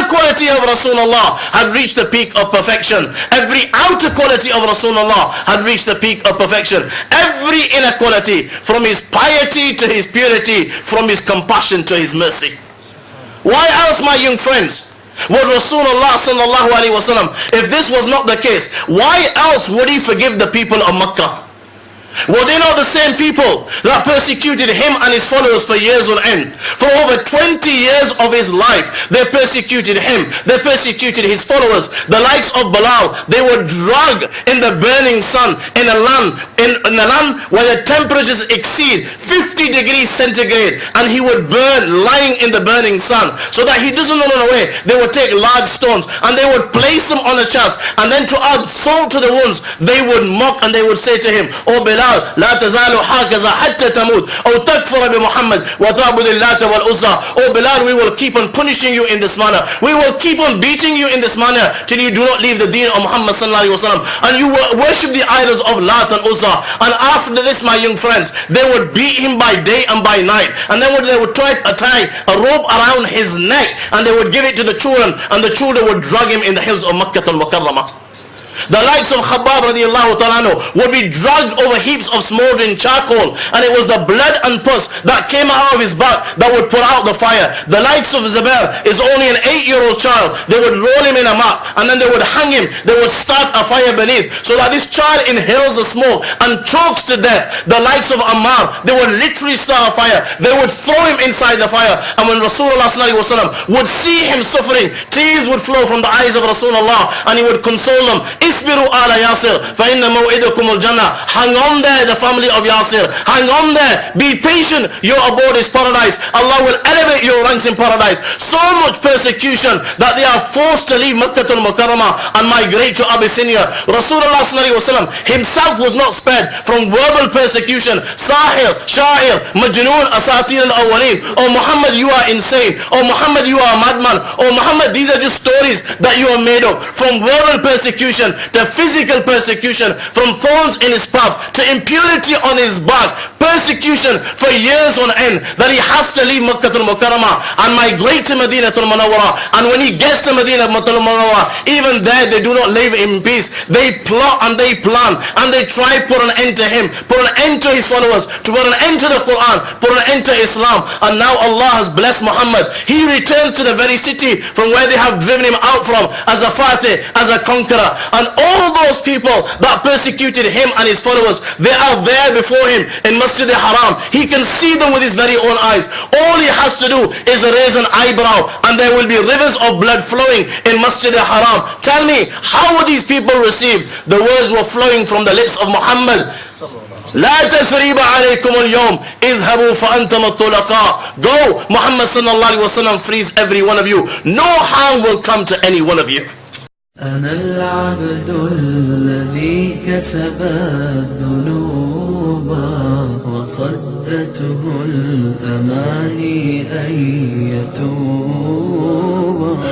quality of Rasulullah had reached the peak of perfection. Every outer quality of Rasulullah had reached the peak of perfection. Every inner quality, from his piety to his purity, from his compassion to his mercy. Why else, my young friends, would Rasulullah sallallahu alaihi wasallam, if this was not the case, why else would he forgive the people of Makkah? Were they not the same people that persecuted him and his followers for years on end? For over 20 years of his life, they persecuted him. They persecuted his followers. The likes of Bilal, they were dragged in the burning sun in a land where the temperatures exceed 50 degrees centigrade, and he would burn lying in the burning sun so that he doesn't run away. They would take large stones and they would place them on the chest, and then to add salt to the wounds, they would mock and they would say to him, "Oh Bilal, لا تزال هكذا حتى تموت أو تكفر بمحمد وتعبد اللات والعزى." Oh Bilal, we will keep on punishing you in this manner. We will keep on beating you in this manner till you do not leave the deen of Muhammad sallallahu alaihi wasallam, and you will worship the idols of Lat and Uzza. And after this, my young friends, they would beat him by day and by night, and then they would try to tie a rope around his neck, and they would give it to the children, and the children would drag him in the hills of Makkah al-Mukarramah. The likes of Khabbab radiallahu ta'ala would be dragged over heaps of smoldering charcoal, and it was the blood and pus that came out of his back that would put out the fire. The likes of Zubair is only an 8-year-old child. They would roll him in a mat, and then they would hang him. They would start a fire beneath so that this child inhales the smoke and chokes to death. The likes of Ammar, they would literally start a fire. They would throw him inside the fire, and when Rasulullah sallallahu alaihi wasallam would see him suffering, tears would flow from the eyes of Rasulullah, and he would console them. Isbiru ala Yasir, fa inna maw'idakum al-jannah. Hang on there, the family of Yasir. Hang on there. Be patient. Your abode is paradise. Allah will elevate your ranks in paradise. So much persecution that they are forced to leave Makkah al-Mukarramah and migrate to Abyssinia. Rasulullah sallallahu alaihi wasallam himself was not spared from verbal persecution. Sahir, Sha'ir, Majnoon, Asatir al-Awwaleen. Oh Muhammad, you are insane. Oh Muhammad, you are a madman. Oh Muhammad, these are just stories that you are made of. From verbal persecution to physical persecution, from thorns in his path to impurity on his back, persecution for years on end, that he has to leave Makkah al-Mukarramah and migrate to Medina al-Munawwara. And when he gets to Medina al-Munawwara, even there they do not live in peace. They plot and they plan and they try to put an end to him, put an end to his followers, to put an end to the Quran, put an end to Islam. And now Allah has blessed Muhammad. He returns to the very city from where they have driven him out from, as a fatih, as a conqueror. And all those people that persecuted him and his followers, they are there before him in Masjid al-Haram. He can see them with his very own eyes. All he has to do is raise an eyebrow, and there will be rivers of blood flowing in Masjid al-Haram. Tell me, how would these people receive the words were flowing from the lips of Muhammad? لا تثريب عليكم اليوم اذهبوا فأنتم الطلقاء. Go, Muhammad sallallahu alaihi wasallam frees every one of you. No harm will come to any one of you. أنا العبد الذي كسب الذنوب وصدته الأماني أن يتوب.